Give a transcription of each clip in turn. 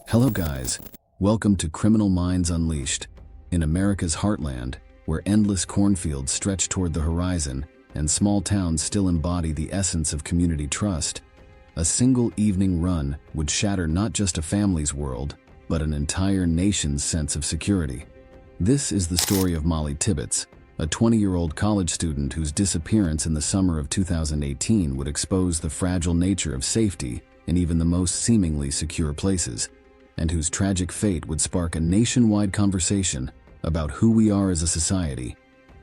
Hello guys, welcome to Criminal Minds Unleashed. In America's heartland, where endless cornfields stretch toward the horizon and small towns still embody the essence of community trust, a single evening run would shatter not just a family's world, but an entire nation's sense of security. This is the story of Molly Tibbetts, a 20-year-old college student whose disappearance in the summer of 2018 would expose the fragile nature of safety in even the most seemingly secure places, and whose tragic fate would spark a nationwide conversation about who we are as a society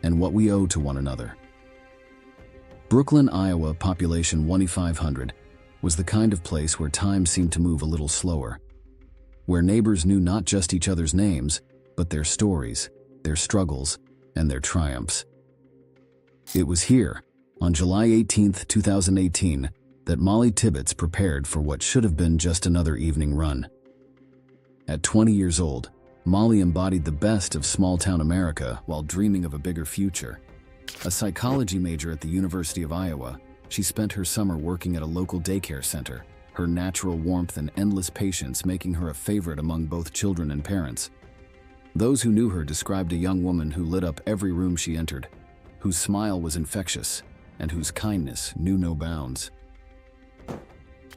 and what we owe to one another. Brooklyn, Iowa, population 2,500, was the kind of place where time seemed to move a little slower, where neighbors knew not just each other's names, but their stories, their struggles, and their triumphs. It was here, on July 18, 2018, that Molly Tibbetts prepared for what should have been just another evening run. At 20 years old, Molly embodied the best of small-town America while dreaming of a bigger future. A psychology major at the University of Iowa, she spent her summer working at a local daycare center, her natural warmth and endless patience making her a favorite among both children and parents. Those who knew her described a young woman who lit up every room she entered, whose smile was infectious, and whose kindness knew no bounds.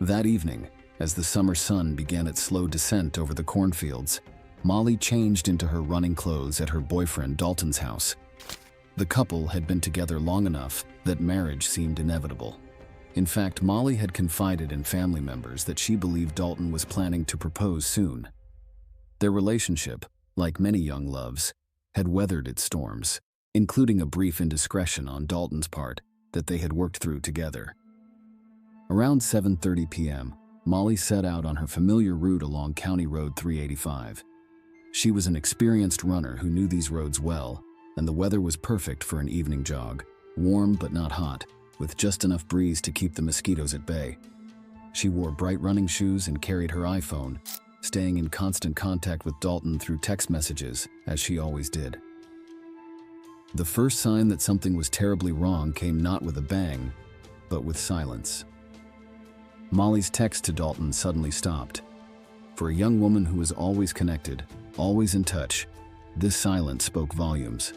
That evening, as the summer sun began its slow descent over the cornfields, Molly changed into her running clothes at her boyfriend Dalton's house. The couple had been together long enough that marriage seemed inevitable. In fact, Molly had confided in family members that she believed Dalton was planning to propose soon. Their relationship, like many young loves, had weathered its storms, including a brief indiscretion on Dalton's part that they had worked through together. Around 7:30 p.m., Molly set out on her familiar route along County Road 385. She was an experienced runner who knew these roads well, and the weather was perfect for an evening jog, warm but not hot, with just enough breeze to keep the mosquitoes at bay. She wore bright running shoes and carried her iPhone, staying in constant contact with Dalton through text messages, as she always did. The first sign that something was terribly wrong came not with a bang, but with silence. Molly's text to Dalton suddenly stopped. For a young woman who was always connected, always in touch, this silence spoke volumes.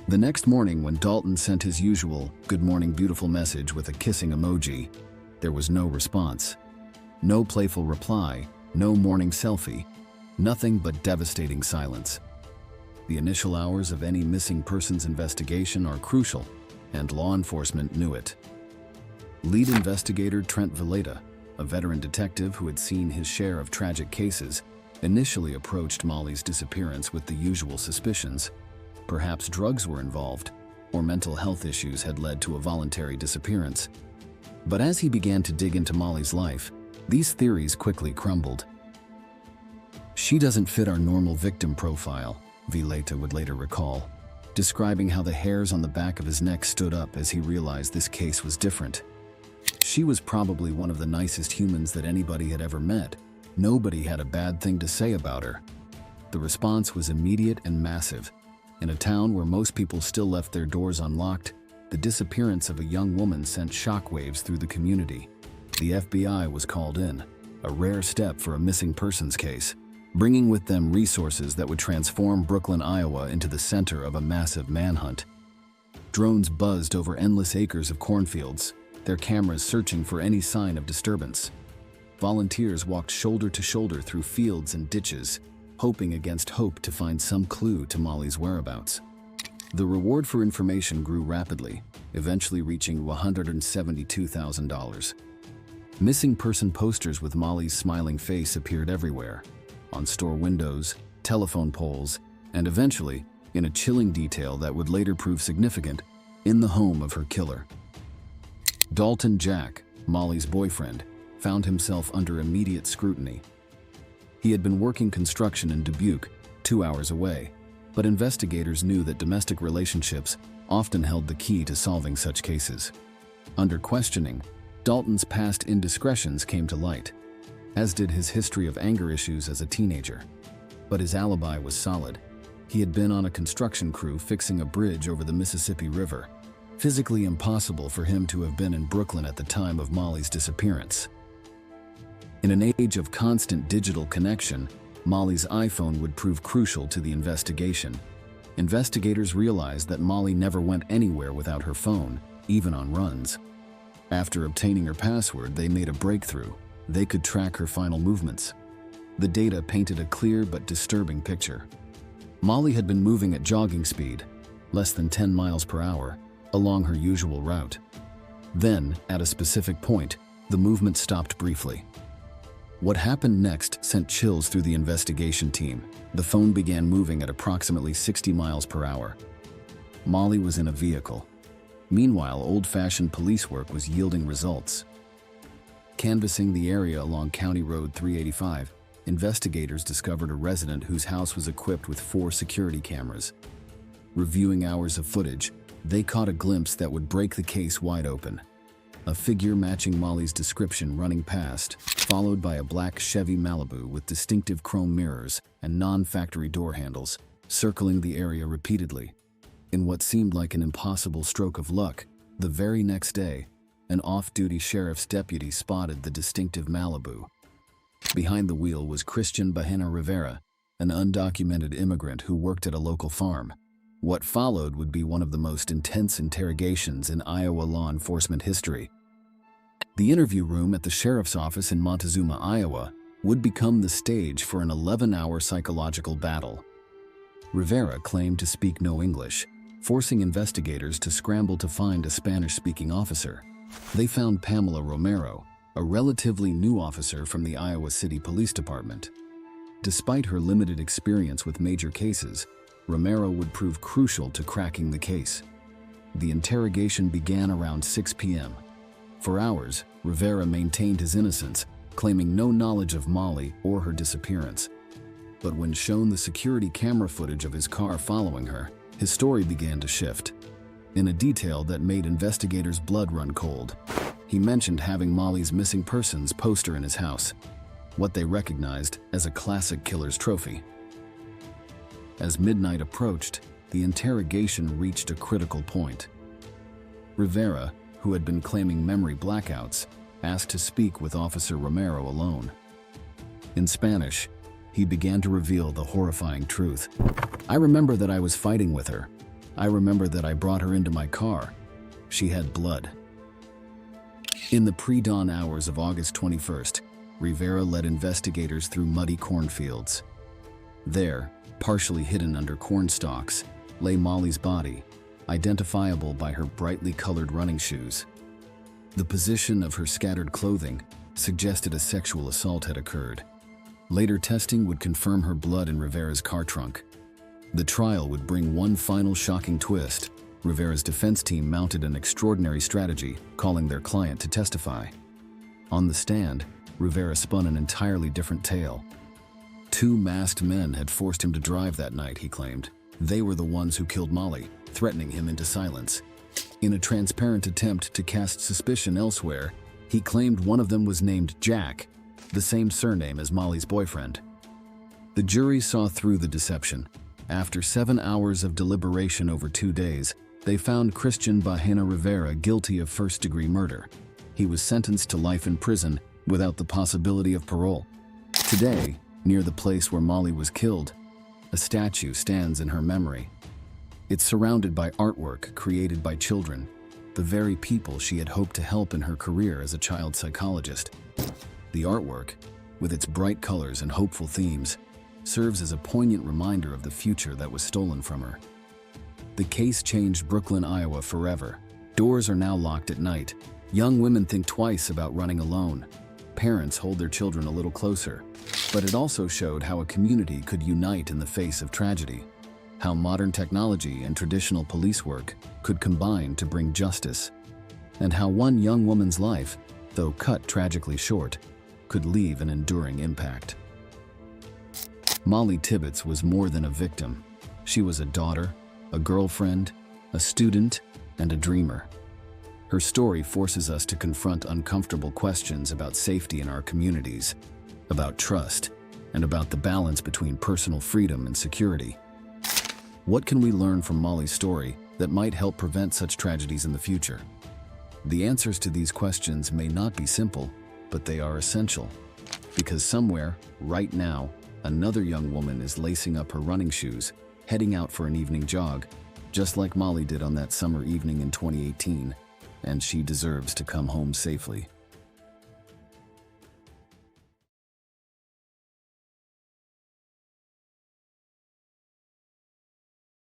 The next morning, when Dalton sent his usual "Good morning, beautiful" message with a kissing emoji, there was no response. No playful reply, no morning selfie, nothing but devastating silence. The initial hours of any missing persons investigation are crucial, and law enforcement knew it. Lead investigator Trent Villeda, a veteran detective who had seen his share of tragic cases, initially approached Molly's disappearance with the usual suspicions. Perhaps drugs were involved, or mental health issues had led to a voluntary disappearance. But as he began to dig into Molly's life, these theories quickly crumbled. "She doesn't fit our normal victim profile," Villeda would later recall, describing how the hairs on the back of his neck stood up as he realized this case was different. She was probably one of the nicest humans that anybody had ever met. Nobody had a bad thing to say about her. The response was immediate and massive. In a town where most people still left their doors unlocked, the disappearance of a young woman sent shockwaves through the community. The FBI was called in, a rare step for a missing persons case, bringing with them resources that would transform Brooklyn, Iowa into the center of a massive manhunt. Drones buzzed over endless acres of cornfields, their cameras searching for any sign of disturbance. Volunteers walked shoulder to shoulder through fields and ditches, hoping against hope to find some clue to Molly's whereabouts. The reward for information grew rapidly, eventually reaching $172,000. Missing person posters with Molly's smiling face appeared everywhere, on store windows, telephone poles, and eventually, in a chilling detail that would later prove significant, in the home of her killer. Dalton Jack, Molly's boyfriend, found himself under immediate scrutiny. He had been working construction in Dubuque, 2 hours away, but investigators knew that domestic relationships often held the key to solving such cases. Under questioning, Dalton's past indiscretions came to light, as did his history of anger issues as a teenager. But his alibi was solid. He had been on a construction crew fixing a bridge over the Mississippi River. Physically impossible for him to have been in Brooklyn at the time of Molly's disappearance. In an age of constant digital connection, Molly's iPhone would prove crucial to the investigation. Investigators realized that Molly never went anywhere without her phone, even on runs. After obtaining her password, they made a breakthrough. They could track her final movements. The data painted a clear but disturbing picture. Molly had been moving at jogging speed, less than 10 miles per hour, along her usual route. Then, at a specific point, the movement stopped briefly. What happened next sent chills through the investigation team. The phone began moving at approximately 60 miles per hour. Molly was in a vehicle. Meanwhile, old-fashioned police work was yielding results. Canvassing the area along County Road 385, investigators discovered a resident whose house was equipped with 4 security cameras. Reviewing hours of footage, they caught a glimpse that would break the case wide open. A figure matching Molly's description running past, followed by a black Chevy Malibu with distinctive chrome mirrors and non-factory door handles, circling the area repeatedly. In what seemed like an impossible stroke of luck, the very next day, an off-duty sheriff's deputy spotted the distinctive Malibu. Behind the wheel was Christian Bahena Rivera, an undocumented immigrant who worked at a local farm. What followed would be one of the most intense interrogations in Iowa law enforcement history. The interview room at the sheriff's office in Montezuma, Iowa, would become the stage for an 11-hour psychological battle. Rivera claimed to speak no English, forcing investigators to scramble to find a Spanish-speaking officer. They found Pamela Romero, a relatively new officer from the Iowa City Police Department. Despite her limited experience with major cases, Romero would prove crucial to cracking the case. The interrogation began around 6 p.m. For hours, Rivera maintained his innocence, claiming no knowledge of Molly or her disappearance. But when shown the security camera footage of his car following her, his story began to shift. In a detail that made investigators' blood run cold, he mentioned having Molly's missing persons poster in his house, what they recognized as a classic killer's trophy. As midnight approached, the interrogation reached a critical point. Rivera, who had been claiming memory blackouts, asked to speak with Officer Romero alone. In Spanish, he began to reveal the horrifying truth. "I remember that I was fighting with her. I remember that I brought her into my car. She had blood." In the pre-dawn hours of August 21st, Rivera led investigators through muddy cornfields. There, partially hidden under corn stalks, lay Molly's body, identifiable by her brightly colored running shoes. The position of her scattered clothing suggested a sexual assault had occurred. Later testing would confirm her blood in Rivera's car trunk. The trial would bring one final shocking twist. Rivera's defense team mounted an extraordinary strategy, calling their client to testify. On the stand, Rivera spun an entirely different tale. 2 masked men had forced him to drive that night, he claimed. They were the ones who killed Molly, threatening him into silence. In a transparent attempt to cast suspicion elsewhere, he claimed one of them was named Jack, the same surname as Molly's boyfriend. The jury saw through the deception. After 7 hours of deliberation over 2 days, they found Christian Bahena Rivera guilty of first-degree murder. He was sentenced to life in prison without the possibility of parole. Today, near the place where Molly was killed, a statue stands in her memory. It's surrounded by artwork created by children, the very people she had hoped to help in her career as a child psychologist. The artwork, with its bright colors and hopeful themes, serves as a poignant reminder of the future that was stolen from her. The case changed Brooklyn, Iowa forever. Doors are now locked at night. Young women think twice about running alone. Parents hold their children a little closer. But it also showed how a community could unite in the face of tragedy, how modern technology and traditional police work could combine to bring justice, and how one young woman's life, though cut tragically short, could leave an enduring impact. Molly Tibbetts was more than a victim. She was a daughter, a girlfriend, a student, and a dreamer. Her story forces us to confront uncomfortable questions about safety in our communities, about trust, and about the balance between personal freedom and security. What can we learn from Molly's story that might help prevent such tragedies in the future? The answers to these questions may not be simple, but they are essential. Because somewhere, right now, another young woman is lacing up her running shoes, heading out for an evening jog, just like Molly did on that summer evening in 2018, and she deserves to come home safely.